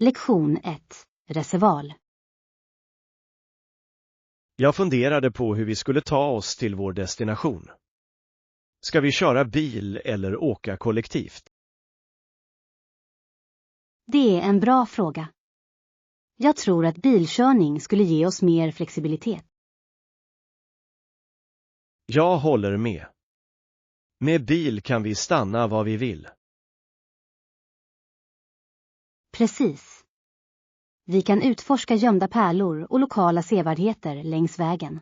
Lektion 1. Reserval. Jag funderade på hur vi skulle ta oss till vår destination. Ska vi köra bil eller åka kollektivt? Det är en bra fråga. Jag tror att bilkörning skulle ge oss mer flexibilitet. Jag håller med. Med bil kan vi stanna var vi vill. Precis. Vi kan utforska gömda pärlor och lokala sevärdheter längs vägen.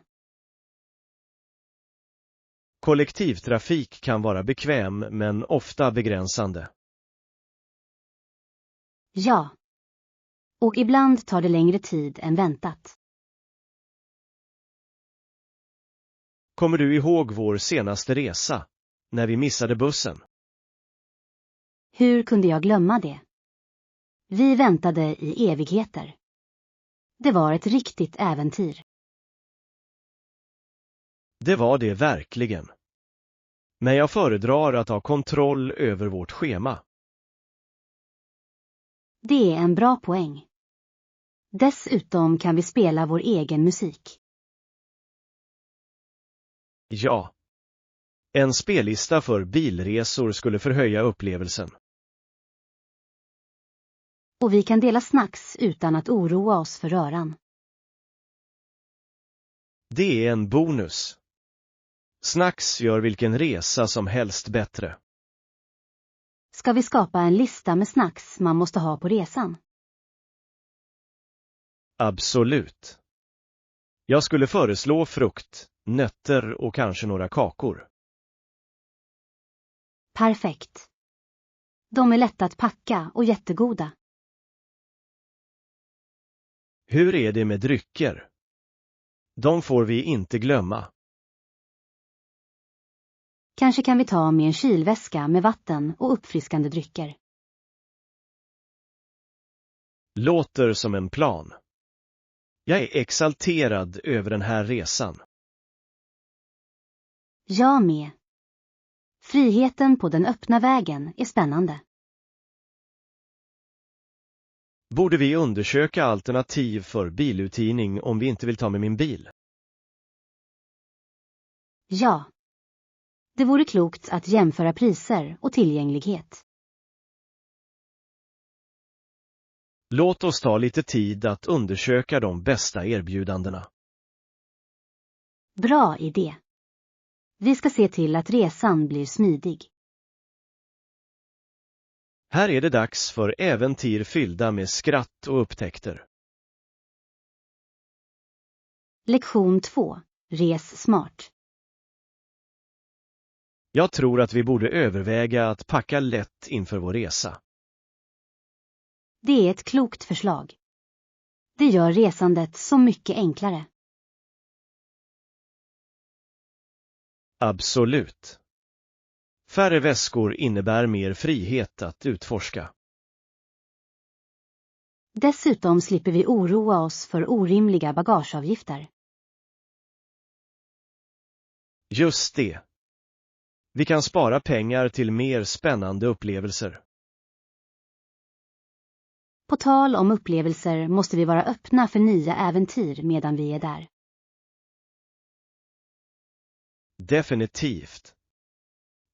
Kollektivtrafik kan vara bekväm men ofta begränsande. Ja. Och ibland tar det längre tid än väntat. Kommer du ihåg vår senaste resa, när vi missade bussen? Hur kunde jag glömma det? Vi väntade i evigheter. Det var ett riktigt äventyr. Det var det verkligen. Men jag föredrar att ha kontroll över vårt schema. Det är en bra poäng. Dessutom kan vi spela vår egen musik. Ja. En spellista för bilresor skulle förhöja upplevelsen. Och vi kan dela snacks utan att oroa oss för röran. Det är en bonus. Snacks gör vilken resa som helst bättre. Ska vi skapa en lista med snacks man måste ha på resan? Absolut. Jag skulle föreslå frukt, nötter och kanske några kakor. Perfekt. De är lätta att packa och jättegoda. Hur är det med drycker? De får vi inte glömma. Kanske kan vi ta med en kylväska med vatten och uppfriskande drycker. Låter som en plan. Jag är exalterad över den här resan. Jag med. Friheten på den öppna vägen är spännande. Borde vi undersöka alternativ för biluthyrning om vi inte vill ta med min bil? Ja. Det vore klokt att jämföra priser och tillgänglighet. Låt oss ta lite tid att undersöka de bästa erbjudandena. Bra idé. Vi ska se till att resan blir smidig. Här är det dags för äventyr fyllda med skratt och upptäckter. Lektion 2. Res smart. Jag tror att vi borde överväga att packa lätt inför vår resa. Det är ett klokt förslag. Det gör resandet så mycket enklare. Absolut. Färre väskor innebär mer frihet att utforska. Dessutom slipper vi oroa oss för orimliga bagageavgifter. Just det. Vi kan spara pengar till mer spännande upplevelser. På tal om upplevelser måste vi vara öppna för nya äventyr medan vi är där. Definitivt.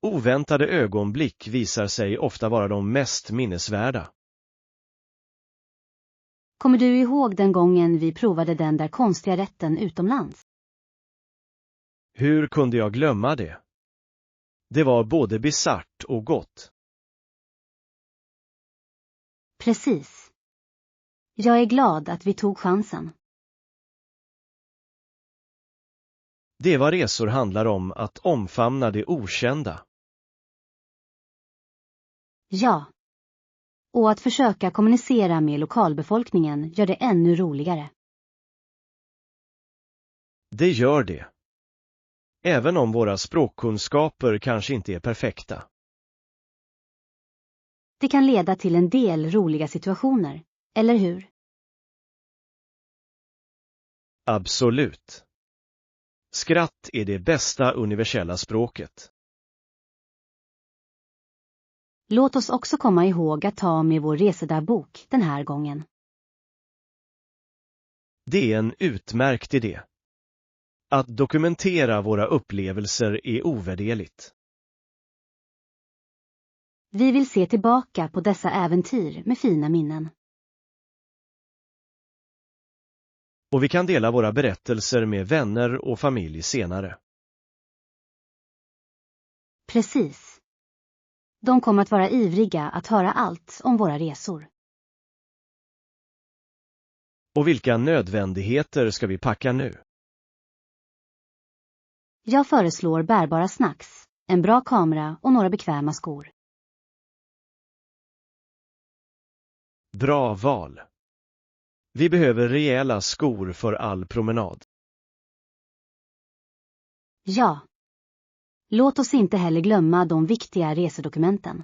Oväntade ögonblick visar sig ofta vara de mest minnesvärda. Kommer du ihåg den gången vi provade den där konstiga rätten utomlands? Hur kunde jag glömma det? Det var både bisarrt och gott. Precis. Jag är glad att vi tog chansen. Det är vad resor handlar om, att omfamna det okända. Ja. Och att försöka kommunicera med lokalbefolkningen gör det ännu roligare. Det gör det. Även om våra språkkunskaper kanske inte är perfekta. Det kan leda till en del roliga situationer, eller hur? Absolut. Skratt är det bästa universella språket. Låt oss också komma ihåg att ta med vår resedagbok den här gången. Det är en utmärkt idé. Att dokumentera våra upplevelser är ovärderligt. Vi vill se tillbaka på dessa äventyr med fina minnen. Och vi kan dela våra berättelser med vänner och familj senare. Precis. De kommer att vara ivriga att höra allt om våra resor. Och vilka nödvändigheter ska vi packa nu? Jag föreslår bärbara snacks, en bra kamera och några bekväma skor. Bra val. Vi behöver rejäla skor för all promenad. Ja. Låt oss inte heller glömma de viktiga resedokumenten.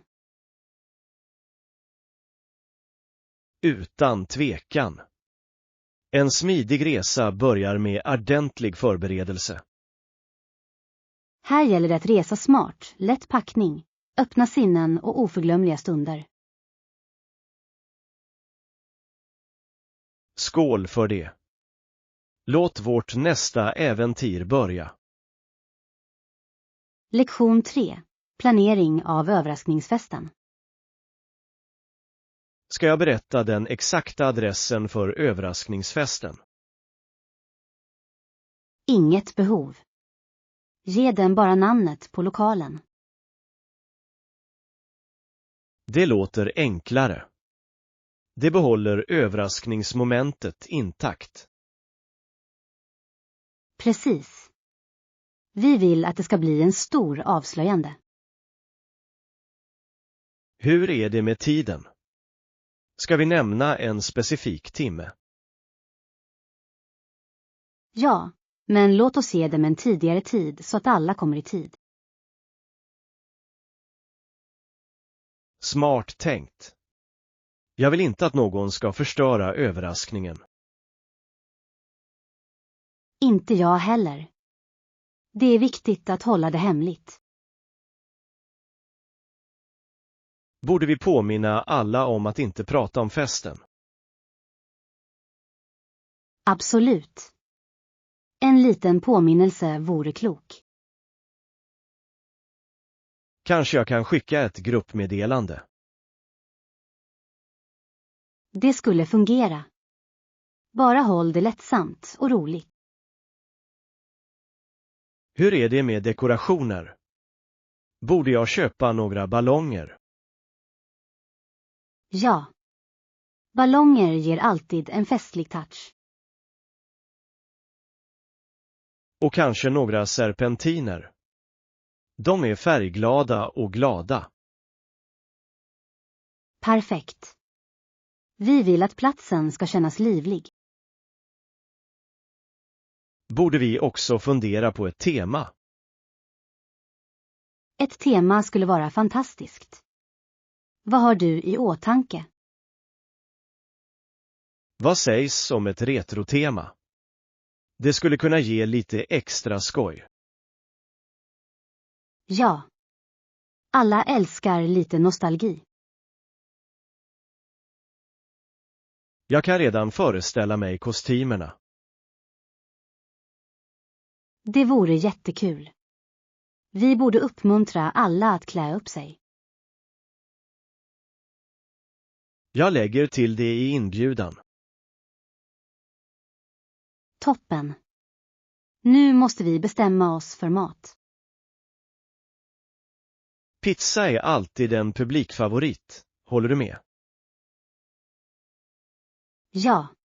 Utan tvekan. En smidig resa börjar med ordentlig förberedelse. Här gäller det att resa smart, lätt packning, öppna sinnen och oförglömliga stunder. Skål för det. Låt vårt nästa äventyr börja. Lektion 3. Planering av överraskningsfesten. Ska jag berätta den exakta adressen för överraskningsfesten? Inget behov. Ge den bara namnet på lokalen. Det låter enklare. Det behåller överraskningsmomentet intakt. Precis. Vi vill att det ska bli en stor avslöjande. Hur är det med tiden? Ska vi nämna en specifik timme? Ja, men låt oss ge dem en tidigare tid så att alla kommer i tid. Smart tänkt. Jag vill inte att någon ska förstöra överraskningen. Inte jag heller. Det är viktigt att hålla det hemligt. Borde vi påminna alla om att inte prata om festen? Absolut. En liten påminnelse vore klok. Kanske jag kan skicka ett gruppmeddelande. Det skulle fungera. Bara håll det lättsamt och roligt. Hur är det med dekorationer? Borde jag köpa några ballonger? Ja. Ballonger ger alltid en festlig touch. Och kanske några serpentiner. De är färgglada och glada. Perfekt. Vi vill att platsen ska kännas livlig. Borde vi också fundera på ett tema? Ett tema skulle vara fantastiskt. Vad har du i åtanke? Vad sägs om ett retrotema? Det skulle kunna ge lite extra skoj. Ja. Alla älskar lite nostalgi. Jag kan redan föreställa mig kostymerna. Det vore jättekul. Vi borde uppmuntra alla att klä upp sig. Jag lägger till det i inbjudan. Toppen. Nu måste vi bestämma oss för mat. Pizza är alltid en publikfavorit, håller du med? Ja.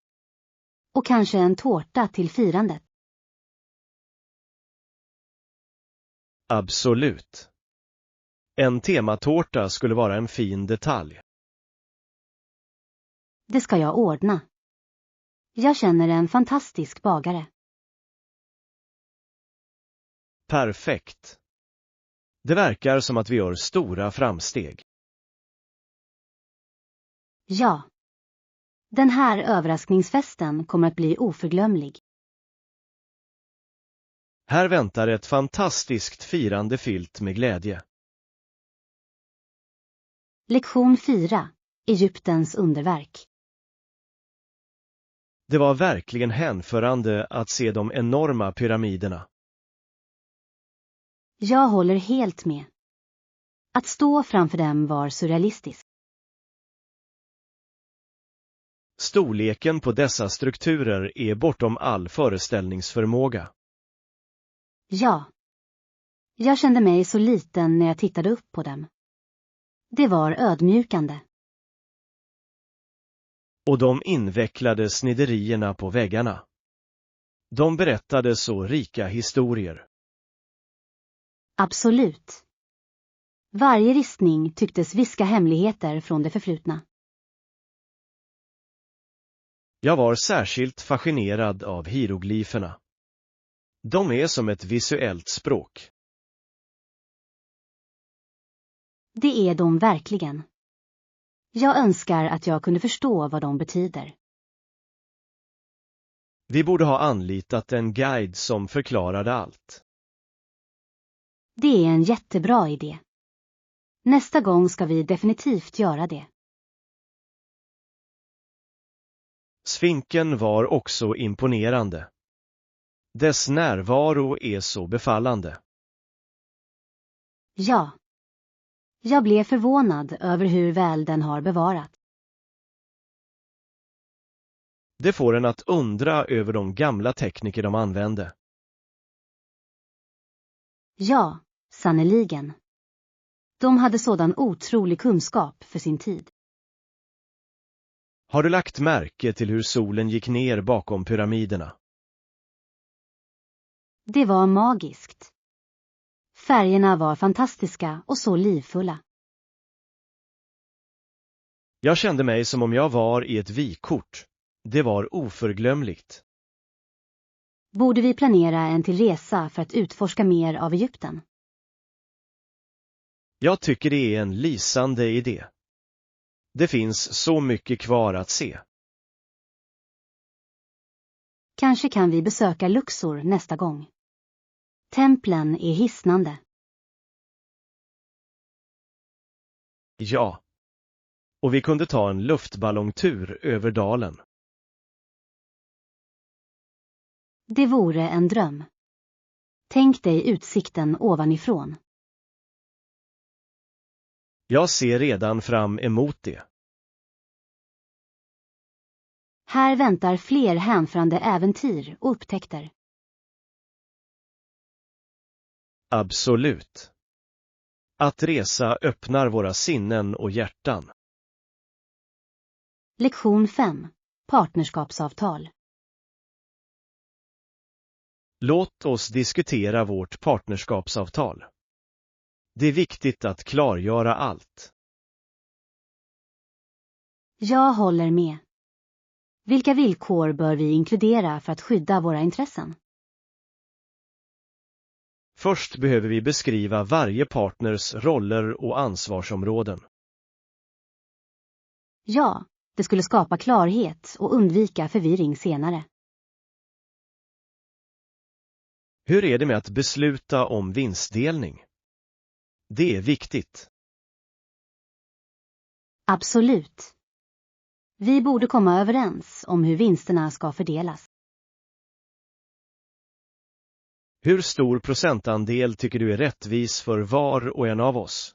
Och kanske en tårta till firandet. Absolut. En tematårta skulle vara en fin detalj. Det ska jag ordna. Jag känner en fantastisk bagare. Perfekt. Det verkar som att vi gör stora framsteg. Ja. Den här överraskningsfesten kommer att bli oförglömlig. Här väntar ett fantastiskt firande fyllt med glädje. Lektion 4. Egyptens underverk. Det var verkligen hänförande att se de enorma pyramiderna. Jag håller helt med. Att stå framför dem var surrealistiskt. Storleken på dessa strukturer är bortom all föreställningsförmåga. Ja. Jag kände mig så liten när jag tittade upp på dem. Det var ödmjukande. Och de invecklade sniderierna på väggarna. De berättade så rika historier. Absolut. Varje ristning tycktes viska hemligheter från det förflutna. Jag var särskilt fascinerad av hieroglyferna. De är som ett visuellt språk. Det är de verkligen. Jag önskar att jag kunde förstå vad de betyder. Vi borde ha anlitat en guide som förklarade allt. Det är en jättebra idé. Nästa gång ska vi definitivt göra det. Sfinken var också imponerande. Dess närvaro är så befallande. Ja. Jag blev förvånad över hur väl den har bevarat. Det får en att undra över de gamla tekniker de använde. Ja, sannoliken. De hade sådan otrolig kunskap för sin tid. Har du lagt märke till hur solen gick ner bakom pyramiderna? Det var magiskt. Färgerna var fantastiska och så livfulla. Jag kände mig som om jag var i ett vykort. Det var oförglömligt. Borde vi planera en till resa för att utforska mer av Egypten? Jag tycker det är en lysande idé. Det finns så mycket kvar att se. Kanske kan vi besöka Luxor nästa gång. Templen är hisnande. Ja. Och vi kunde ta en luftballongtur över dalen. Det vore en dröm. Tänk dig utsikten ovanifrån. Jag ser redan fram emot det. Här väntar fler hänförande äventyr och upptäckter. Absolut. Att resa öppnar våra sinnen och hjärtan. Lektion 5. Partnerskapsavtal. Låt oss diskutera vårt partnerskapsavtal. Det är viktigt att klargöra allt. Jag håller med. Vilka villkor bör vi inkludera för att skydda våra intressen? Först behöver vi beskriva varje partners roller och ansvarsområden. Ja, det skulle skapa klarhet och undvika förvirring senare. Hur är det med att besluta om vinstdelning? Det är viktigt. Absolut. Vi borde komma överens om hur vinsterna ska fördelas. Hur stor procentandel tycker du är rättvis för var och en av oss?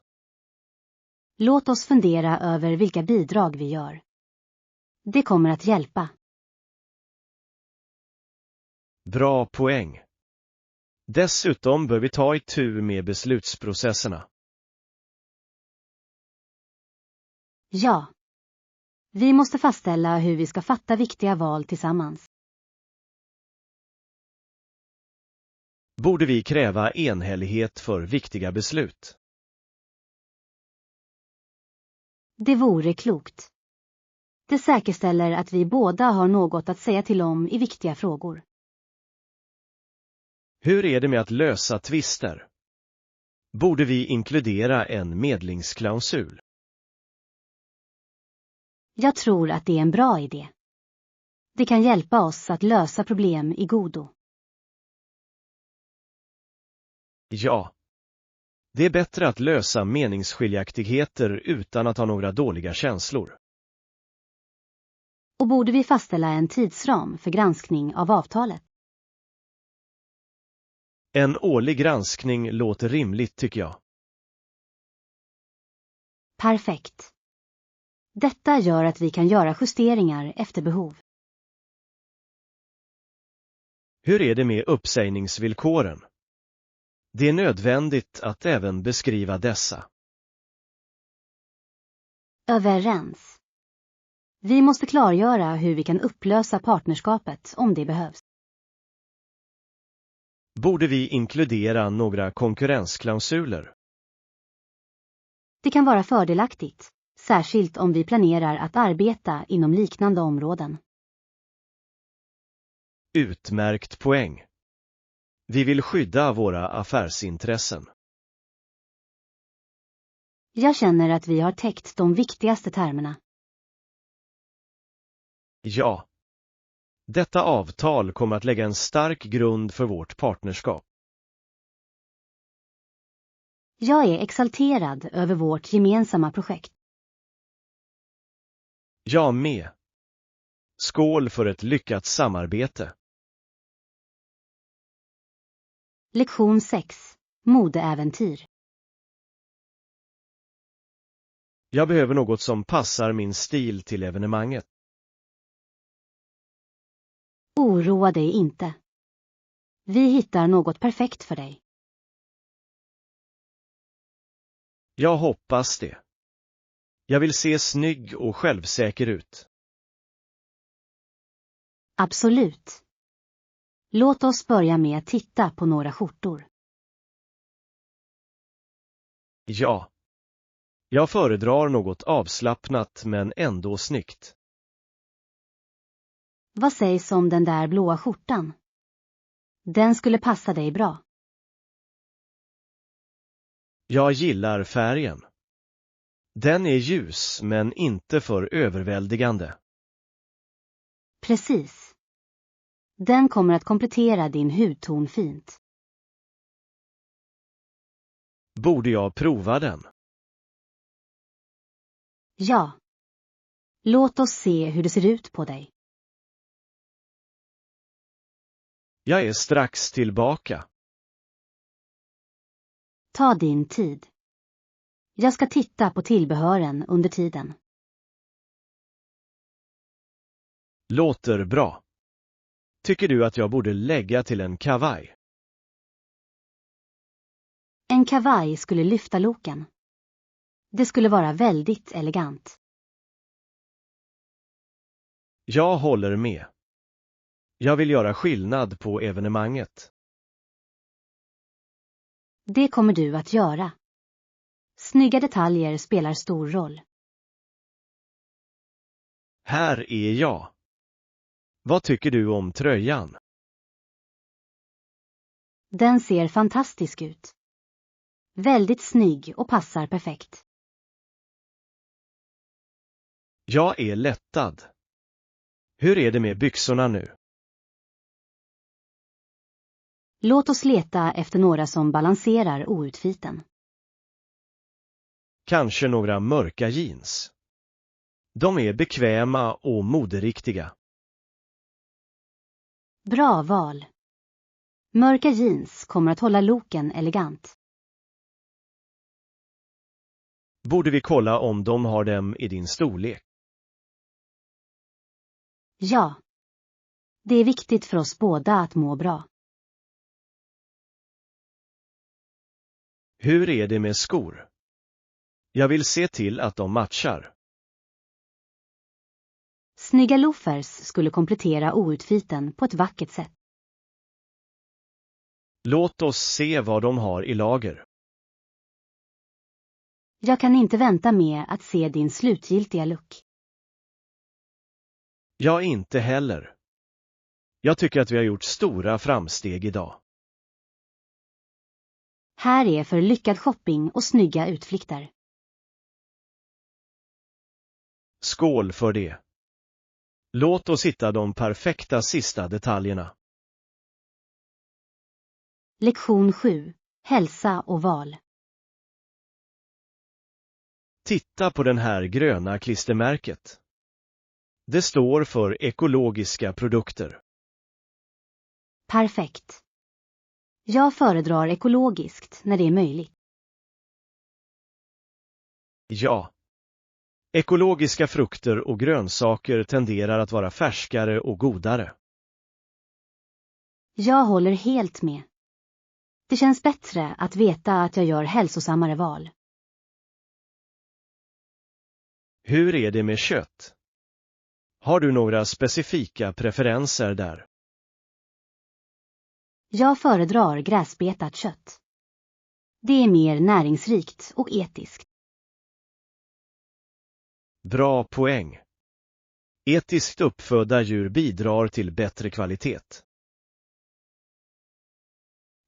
Låt oss fundera över vilka bidrag vi gör. Det kommer att hjälpa. Bra poäng. Dessutom bör vi ta itu med beslutsprocesserna. Ja. Vi måste fastställa hur vi ska fatta viktiga val tillsammans. Borde vi kräva enhällighet för viktiga beslut? Det vore klokt. Det säkerställer att vi båda har något att säga till om i viktiga frågor. Hur är det med att lösa tvister? Borde vi inkludera en medlingsklausul? Jag tror att det är en bra idé. Det kan hjälpa oss att lösa problem i godo. Ja. Det är bättre att lösa meningsskiljaktigheter utan att ha några dåliga känslor. Och borde vi fastställa en tidsram för granskning av avtalet? En årlig granskning låter rimligt tycker jag. Perfekt. Detta gör att vi kan göra justeringar efter behov. Hur är det med uppsägningsvillkoren? Det är nödvändigt att även beskriva dessa. Överens. Vi måste klargöra hur vi kan upplösa partnerskapet om det behövs. Borde vi inkludera några konkurrensklausuler? Det kan vara fördelaktigt, särskilt om vi planerar att arbeta inom liknande områden. Utmärkt poäng. Vi vill skydda våra affärsintressen. Jag känner att vi har täckt de viktigaste termerna. Ja. Detta avtal kommer att lägga en stark grund för vårt partnerskap. Jag är exalterad över vårt gemensamma projekt. Jag med. Skål för ett lyckat samarbete. Lektion 6. Modeäventyr. Jag behöver något som passar min stil till evenemanget. Oroa dig inte. Vi hittar något perfekt för dig. Jag hoppas det. Jag vill se snygg och självsäker ut. Absolut. Låt oss börja med att titta på några skjortor. Ja. Jag föredrar något avslappnat men ändå snyggt. Vad sägs om den där blåa skjortan? Den skulle passa dig bra. Jag gillar färgen. Den är ljus men inte för överväldigande. Precis. Den kommer att komplettera din hudton fint. Borde jag prova den? Ja. Låt oss se hur det ser ut på dig. Jag är strax tillbaka. Ta din tid. Jag ska titta på tillbehören under tiden. Låter bra. Tycker du att jag borde lägga till en kavaj? En kavaj skulle lyfta loken. Det skulle vara väldigt elegant. Jag håller med. Jag vill göra skillnad på evenemanget. Det kommer du att göra. Snygga detaljer spelar stor roll. Här är jag. Vad tycker du om tröjan? Den ser fantastisk ut. Väldigt snygg och passar perfekt. Jag är lättad. Hur är det med byxorna nu? Låt oss leta efter några som balanserar outfiten. Kanske några mörka jeans. De är bekväma och moderiktiga. Bra val. Mörka jeans kommer att hålla loken elegant. Borde vi kolla om de har dem i din storlek? Ja. Det är viktigt för oss båda att må bra. Hur är det med skor? Jag vill se till att de matchar. Snygga loafers skulle komplettera outfiten på ett vackert sätt. Låt oss se vad de har i lager. Jag kan inte vänta med att se din slutgiltiga look. Jag inte heller. Jag tycker att vi har gjort stora framsteg idag. Här är för lyckad shopping och snygga utflykter. Skål för det. Låt oss hitta de perfekta sista detaljerna. Lektion 7. Hälsa och val. Titta på den här gröna klistermärket. Det står för ekologiska produkter. Perfekt. Jag föredrar ekologiskt när det är möjligt. Ja. Ekologiska frukter och grönsaker tenderar att vara färskare och godare. Jag håller helt med. Det känns bättre att veta att jag gör hälsosammare val. Hur är det med kött? Har du några specifika preferenser där? Jag föredrar gräsbetat kött. Det är mer näringsrikt och etiskt. Bra poäng. Etiskt uppfödda djur bidrar till bättre kvalitet.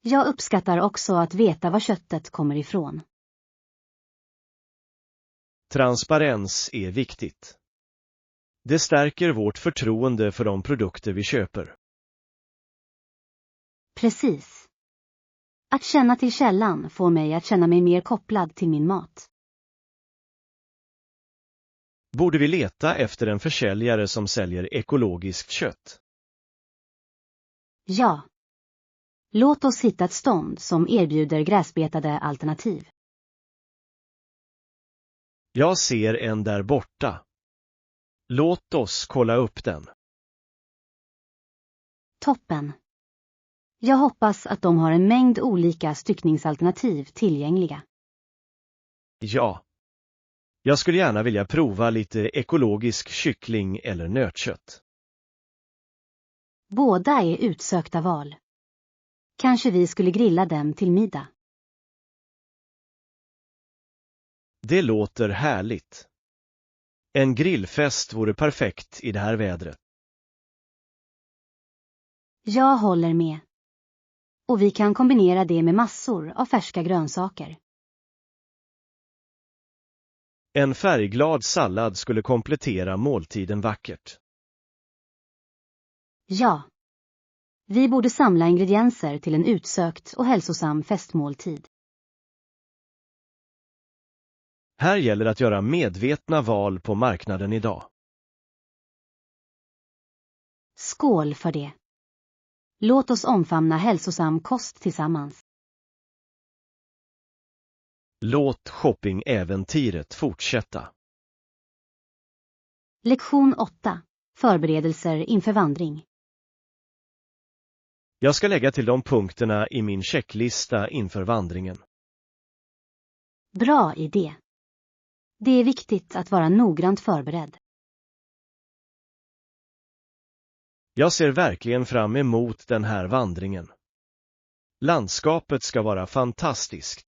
Jag uppskattar också att veta var köttet kommer ifrån. Transparens är viktigt. Det stärker vårt förtroende för de produkter vi köper. Precis. Att känna till källan får mig att känna mig mer kopplad till min mat. Borde vi leta efter en försäljare som säljer ekologiskt kött? Ja. Låt oss hitta ett stånd som erbjuder gräsbetade alternativ. Jag ser en där borta. Låt oss kolla upp den. Toppen. Jag hoppas att de har en mängd olika styckningsalternativ tillgängliga. Ja. Jag skulle gärna vilja prova lite ekologisk kyckling eller nötkött. Båda är utsökta val. Kanske vi skulle grilla dem till middag. Det låter härligt. En grillfest vore perfekt i det här vädret. Jag håller med. Och vi kan kombinera det med massor av färska grönsaker. En färgglad sallad skulle komplettera måltiden vackert. Ja. Vi borde samla ingredienser till en utsökt och hälsosam festmåltid. Här gäller att göra medvetna val på marknaden idag. Skål för det. Låt oss omfamna hälsosam kost tillsammans. Låt shoppingäventyret fortsätta. Lektion 8. Förberedelser inför vandring. Jag ska lägga till de punkterna i min checklista inför vandringen. Bra idé. Det är viktigt att vara noggrant förberedd. Jag ser verkligen fram emot den här vandringen. Landskapet ska vara fantastiskt.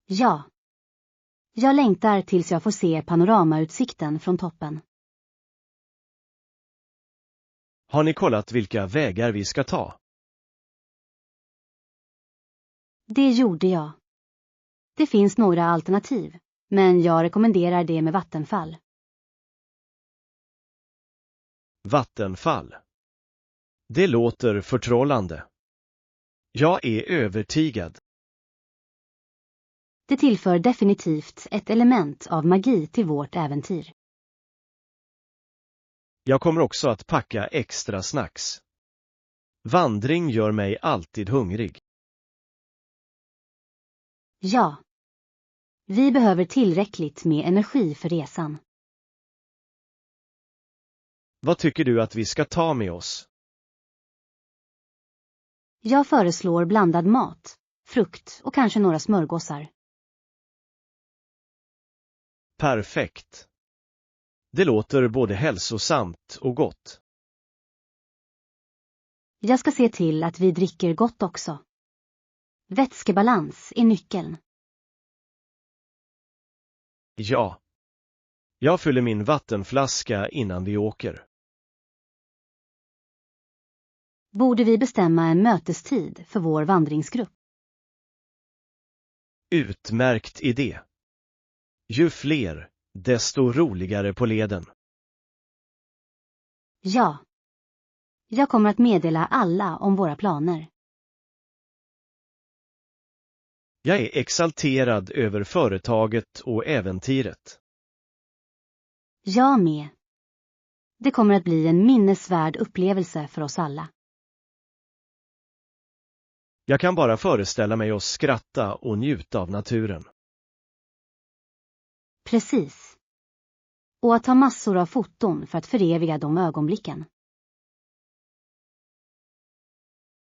Ja. Jag längtar tills jag får se panoramautsikten från toppen. Har ni kollat vilka vägar vi ska ta? Det gjorde jag. Det finns några alternativ, men jag rekommenderar det med vattenfall. Vattenfall. Det låter förtrollande. Jag är övertygad. Det tillför definitivt ett element av magi till vårt äventyr. Jag kommer också att packa extra snacks. Vandring gör mig alltid hungrig. Ja. Vi behöver tillräckligt med energi för resan. Vad tycker du att vi ska ta med oss? Jag föreslår blandad mat, frukt och kanske några smörgåsar. Perfekt. Det låter både hälsosamt och gott. Jag ska se till att vi dricker gott också. Vätskebalans är nyckeln. Ja. Jag fyller min vattenflaska innan vi åker. Borde vi bestämma en mötestid för vår vandringsgrupp? Utmärkt idé. Ju fler, desto roligare på leden. Ja. Jag kommer att meddela alla om våra planer. Jag är exalterad över företaget och äventyret. Jag med. Det kommer att bli en minnesvärd upplevelse för oss alla. Jag kan bara föreställa mig oss skratta och njuta av naturen. Precis. Och att ta massor av foton för att föreviga de ögonblicken.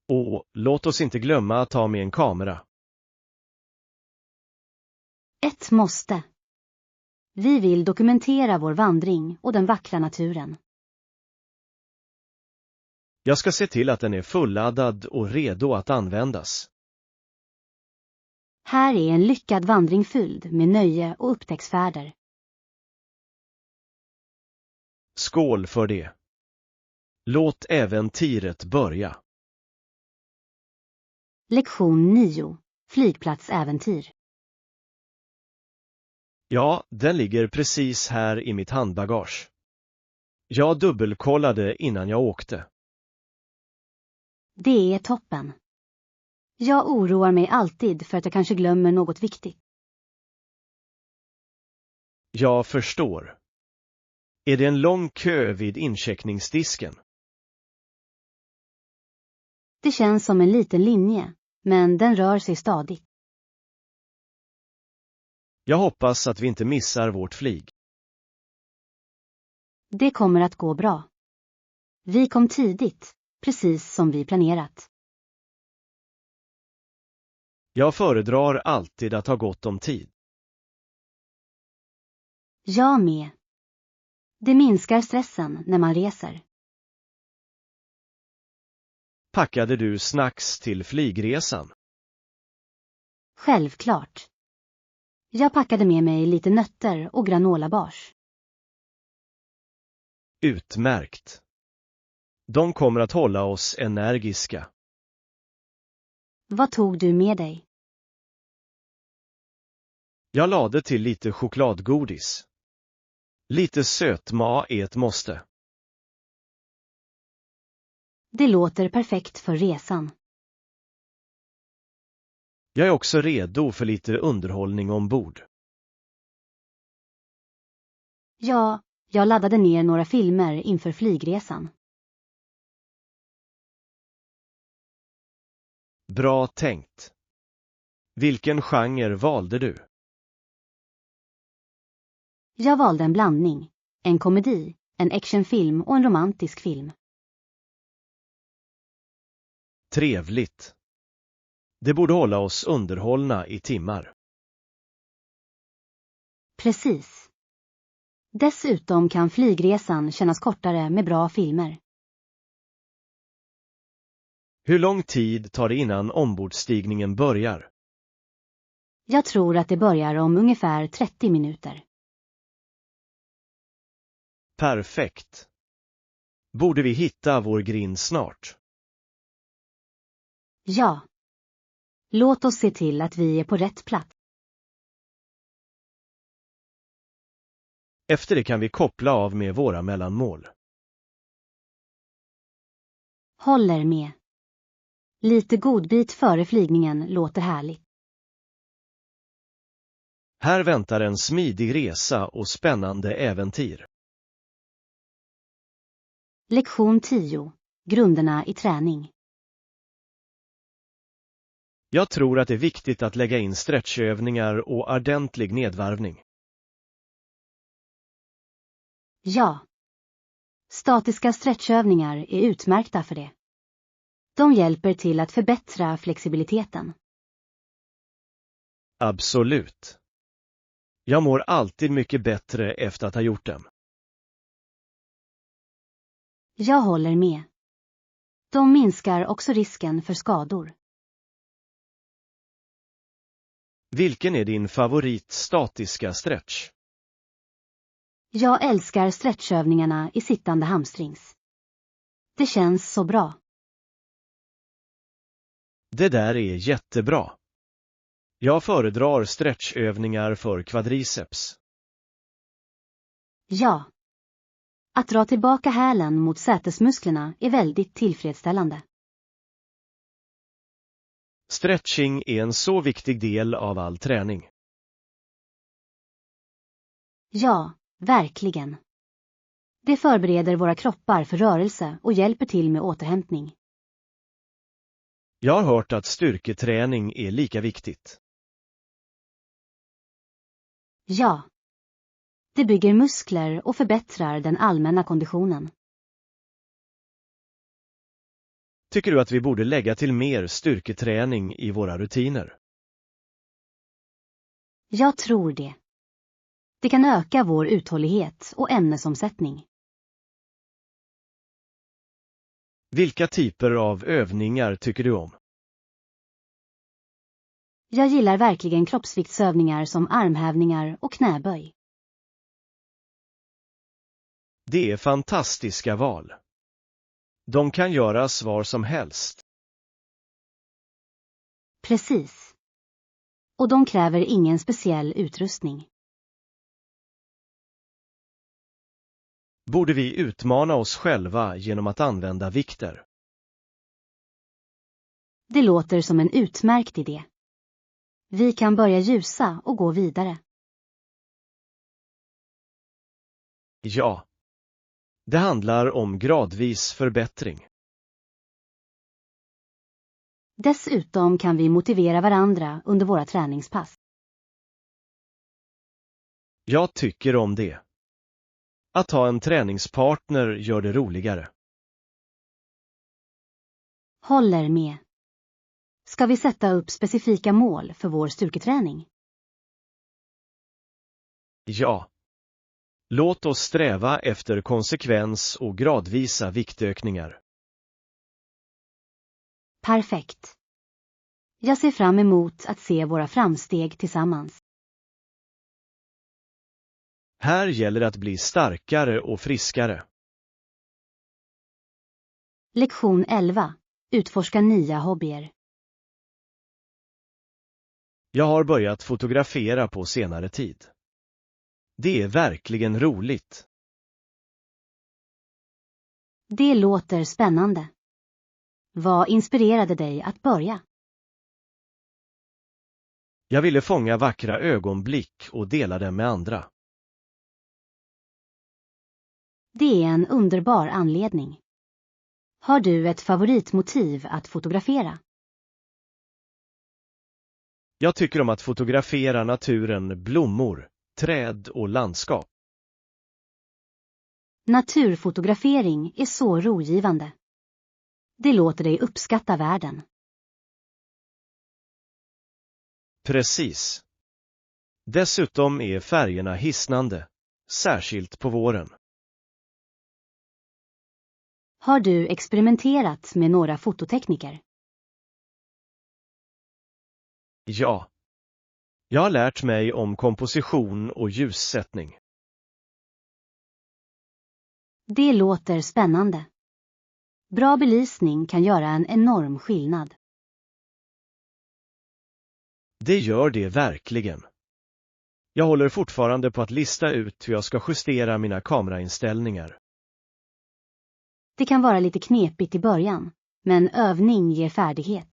Och låt oss inte glömma att ta med en kamera. Ett måste. Vi vill dokumentera vår vandring och den vackra naturen. Jag ska se till att den är fulladdad och redo att användas. Här är en lyckad vandring fylld med nöje och upptäcktsfärder. Skål för det. Låt äventyret börja. Lektion 9. Flygplatsäventyr. Ja, den ligger precis här i mitt handbagage. Jag dubbelkollade innan jag åkte. Det är toppen. Jag oroar mig alltid för att jag kanske glömmer något viktigt. Jag förstår. Är det en lång kö vid incheckningsdisken? Det känns som en liten linje, men den rör sig stadigt. Jag hoppas att vi inte missar vårt flyg. Det kommer att gå bra. Vi kom tidigt, precis som vi planerat. Jag föredrar alltid att ha gott om tid. Jag med. Det minskar stressen när man reser. Packade du snacks till flygresan? Självklart. Jag packade med mig lite nötter och granolabars. Utmärkt. De kommer att hålla oss energiska. Vad tog du med dig? Jag lade till lite chokladgodis. Lite sötma är ett måste. Det låter perfekt för resan. Jag är också redo för lite underhållning ombord. Ja, jag laddade ner några filmer inför flygresan. Bra tänkt. Vilken genre valde du? Jag valde en blandning. En komedi, en actionfilm och en romantisk film. Trevligt. Det borde hålla oss underhållna i timmar. Precis. Dessutom kan flygresan kännas kortare med bra filmer. Hur lång tid tar det innan ombordstigningen börjar? Jag tror att det börjar om ungefär 30 minuter. Perfekt. Borde vi hitta vår grind snart? Ja. Låt oss se till att vi är på rätt plats. Efter det kan vi koppla av med våra mellanmål. Håller med. Lite godbit före flygningen låter härligt. Här väntar en smidig resa och spännande äventyr. Lektion 10. Grunderna i träning. Jag tror att det är viktigt att lägga in stretchövningar och ordentlig nedvarvning. Ja. Statiska stretchövningar är utmärkta för det. De hjälper till att förbättra flexibiliteten. Absolut. Jag mår alltid mycket bättre efter att ha gjort dem. Jag håller med. De minskar också risken för skador. Vilken är din favorit statiska stretch? Jag älskar stretchövningarna i sittande hamstrings. Det känns så bra. Det där är jättebra. Jag föredrar stretchövningar för kvadriceps. Ja. Att dra tillbaka hälen mot sätesmusklerna är väldigt tillfredsställande. Stretching är en så viktig del av all träning. Ja, verkligen. Det förbereder våra kroppar för rörelse och hjälper till med återhämtning. Jag har hört att styrketräning är lika viktigt. Ja. Det bygger muskler och förbättrar den allmänna konditionen. Tycker du att vi borde lägga till mer styrketräning i våra rutiner? Jag tror det. Det kan öka vår uthållighet och ämnesomsättning. Vilka typer av övningar tycker du om? Jag gillar verkligen kroppsviktsövningar som armhävningar och knäböj. Det är fantastiska val. De kan göras var som helst. Precis. Och de kräver ingen speciell utrustning. Borde vi utmana oss själva genom att använda vikter? Det låter som en utmärkt idé. Vi kan börja ljusa och gå vidare. Ja. Det handlar om gradvis förbättring. Dessutom kan vi motivera varandra under våra träningspass. Jag tycker om det. Att ha en träningspartner gör det roligare. Håller med. Ska vi sätta upp specifika mål för vår styrketräning? Ja. Låt oss sträva efter konsekvens och gradvisa viktökningar. Perfekt. Jag ser fram emot att se våra framsteg tillsammans. Här gäller det att bli starkare och friskare. Lektion 11. Utforska nya hobbyer. Jag har börjat fotografera på senare tid. Det är verkligen roligt. Det låter spännande. Vad inspirerade dig att börja? Jag ville fånga vackra ögonblick och dela dem med andra. Det är en underbar anledning. Har du ett favoritmotiv att fotografera? Jag tycker om att fotografera naturen, blommor, träd och landskap. Naturfotografering är så rogivande. Det låter dig uppskatta världen. Precis. Dessutom är färgerna hisnande, särskilt på våren. Har du experimenterat med några fototekniker? Ja. Jag har lärt mig om komposition och ljussättning. Det låter spännande. Bra belysning kan göra en enorm skillnad. Det gör det verkligen. Jag håller fortfarande på att lista ut hur jag ska justera mina kamerainställningar. Det kan vara lite knepigt i början, men övning ger färdighet.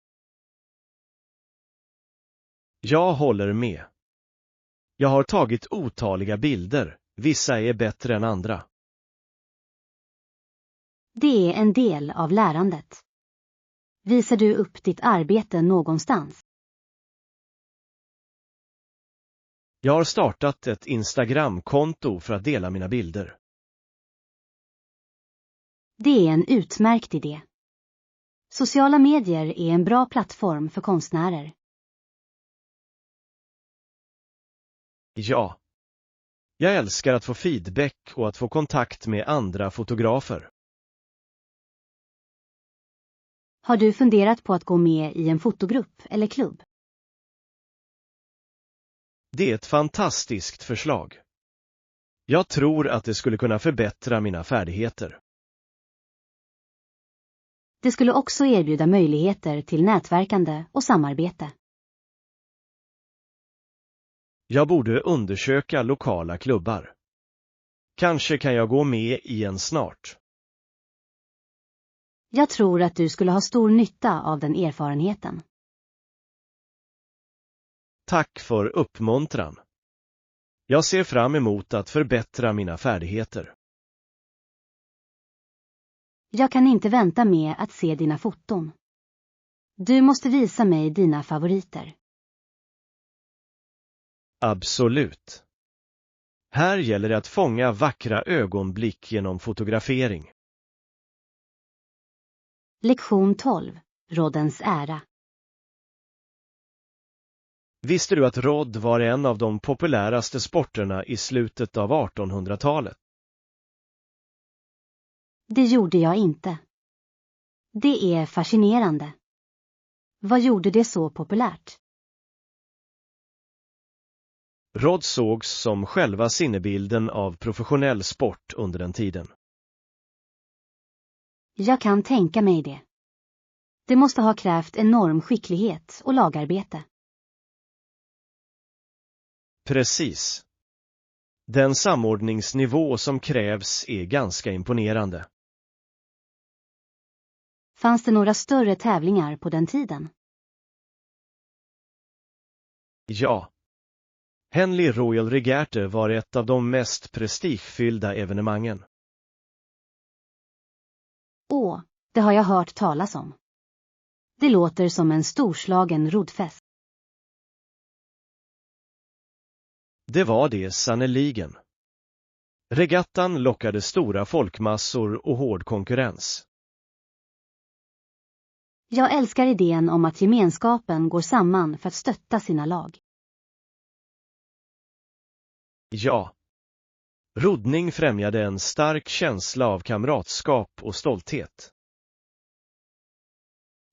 Jag håller med. Jag har tagit otaliga bilder, vissa är bättre än andra. Det är en del av lärandet. Visar du upp ditt arbete någonstans? Jag har startat ett Instagram-konto för att dela mina bilder. Det är en utmärkt idé. Sociala medier är en bra plattform för konstnärer. Ja. Jag älskar att få feedback och att få kontakt med andra fotografer. Har du funderat på att gå med i en fotogrupp eller klubb? Det är ett fantastiskt förslag. Jag tror att det skulle kunna förbättra mina färdigheter. Det skulle också erbjuda möjligheter till nätverkande och samarbete. Jag borde undersöka lokala klubbar. Kanske kan jag gå med i en snart. Jag tror att du skulle ha stor nytta av den erfarenheten. Tack för uppmuntran. Jag ser fram emot att förbättra mina färdigheter. Jag kan inte vänta med att se dina foton. Du måste visa mig dina favoriter. Absolut. Här gäller det att fånga vackra ögonblick genom fotografering. Lektion 12. Roddens ära. Visste du att rodd var en av de populäraste sporterna i slutet av 1800-talet? Det gjorde jag inte. Det är fascinerande. Vad gjorde det så populärt? Rodd sågs som själva sinnebilden av professionell sport under den tiden. Jag kan tänka mig det. Det måste ha krävt enorm skicklighet och lagarbete. Precis. Den samordningsnivå som krävs är ganska imponerande. Fanns det några större tävlingar på den tiden? Ja. Henley Royal Regatta var ett av de mest prestigefyllda evenemangen. Åh, det har jag hört talas om. Det låter som en storslagen roddfest. Det var det sannerligen. Regattan lockade stora folkmassor och hård konkurrens. Jag älskar idén om att gemenskapen går samman för att stötta sina lag. Ja. Roddning främjade en stark känsla av kamratskap och stolthet.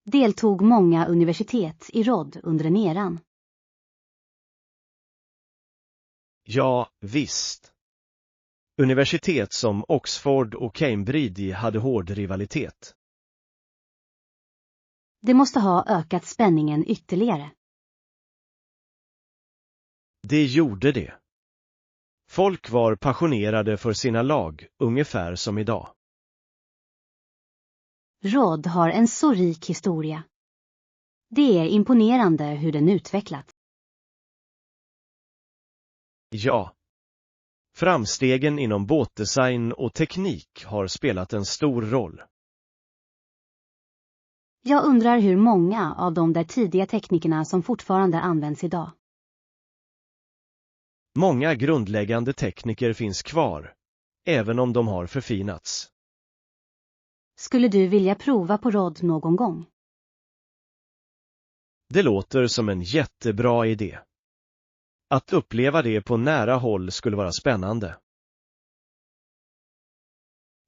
Deltog många universitet i rodd under den eran? Ja, visst. Universitet som Oxford och Cambridge hade hård rivalitet. Det måste ha ökat spänningen ytterligare. Det gjorde det. Folk var passionerade för sina lag, ungefär som idag. Rodd har en så rik historia. Det är imponerande hur den utvecklats. Ja. Framstegen inom båtdesign och teknik har spelat en stor roll. Jag undrar hur många av de där tidiga teknikerna som fortfarande används idag. Många grundläggande tekniker finns kvar, även om de har förfinats. Skulle du vilja prova på rodd någon gång? Det låter som en jättebra idé. Att uppleva det på nära håll skulle vara spännande.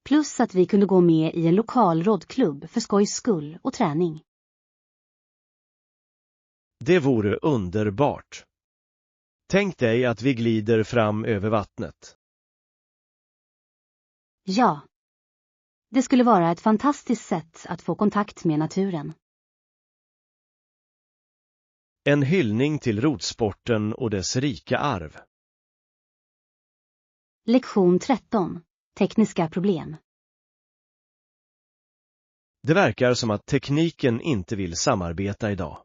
Plus att vi kunde gå med i en lokal roddklubb för skojs skull och träning. Det vore underbart. Tänk dig att vi glider fram över vattnet. Ja. Det skulle vara ett fantastiskt sätt att få kontakt med naturen. En hyllning till rodsporten och dess rika arv. Lektion 13. Tekniska problem. Det verkar som att tekniken inte vill samarbeta idag.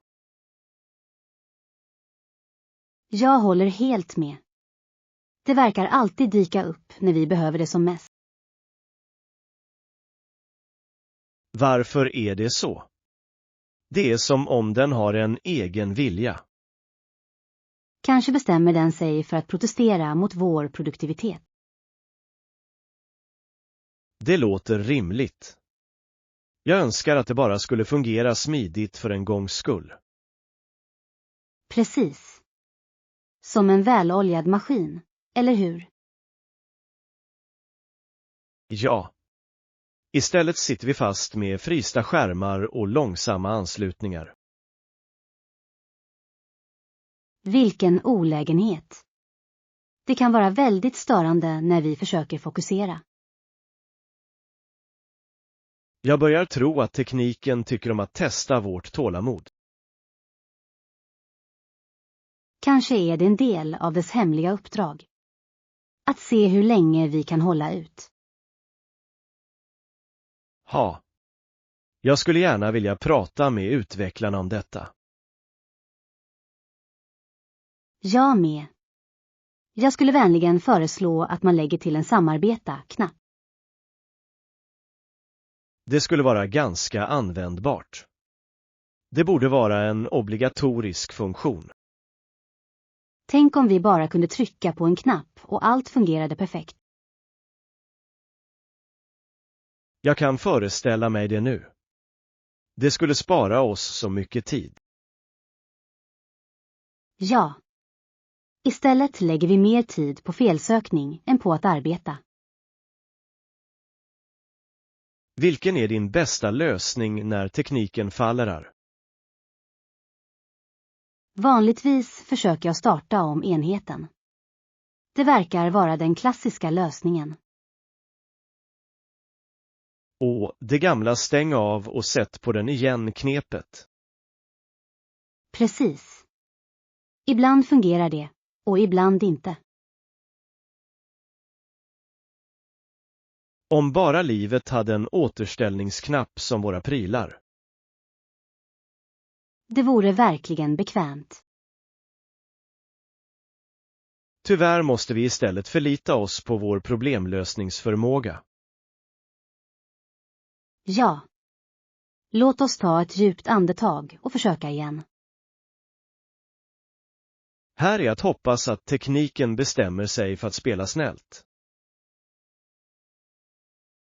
Jag håller helt med. Det verkar alltid dyka upp när vi behöver det som mest. Varför är det så? Det är som om den har en egen vilja. Kanske bestämmer den sig för att protestera mot vår produktivitet. Det låter rimligt. Jag önskar att det bara skulle fungera smidigt för en gångs skull. Precis. Som en väloljad maskin, eller hur? Ja. Istället sitter vi fast med frysta skärmar och långsamma anslutningar. Vilken olägenhet. Det kan vara väldigt störande när vi försöker fokusera. Jag börjar tro att tekniken tycker om att testa vårt tålamod. Kanske är det en del av dess hemliga uppdrag. Att se hur länge vi kan hålla ut. Ja. Jag skulle gärna vilja prata med utvecklarna om detta. Jag med. Jag skulle vänligen föreslå att man lägger till en samarbeta-knapp. Det skulle vara ganska användbart. Det borde vara en obligatorisk funktion. Tänk om vi bara kunde trycka på en knapp och allt fungerade perfekt. Jag kan föreställa mig det nu. Det skulle spara oss så mycket tid. Ja. Istället lägger vi mer tid på felsökning än på att arbeta. Vilken är din bästa lösning när tekniken fallerar? Vanligtvis försöker jag starta om enheten. Det verkar vara den klassiska lösningen. Och det gamla stäng av och sätt på den igen knepet. Precis. Ibland fungerar det, och ibland inte. Om bara livet hade en återställningsknapp som våra prylar. Det vore verkligen bekvämt. Tyvärr måste vi istället förlita oss på vår problemlösningsförmåga. Ja. Låt oss ta ett djupt andetag och försöka igen. Här är att hoppas att tekniken bestämmer sig för att spela snällt.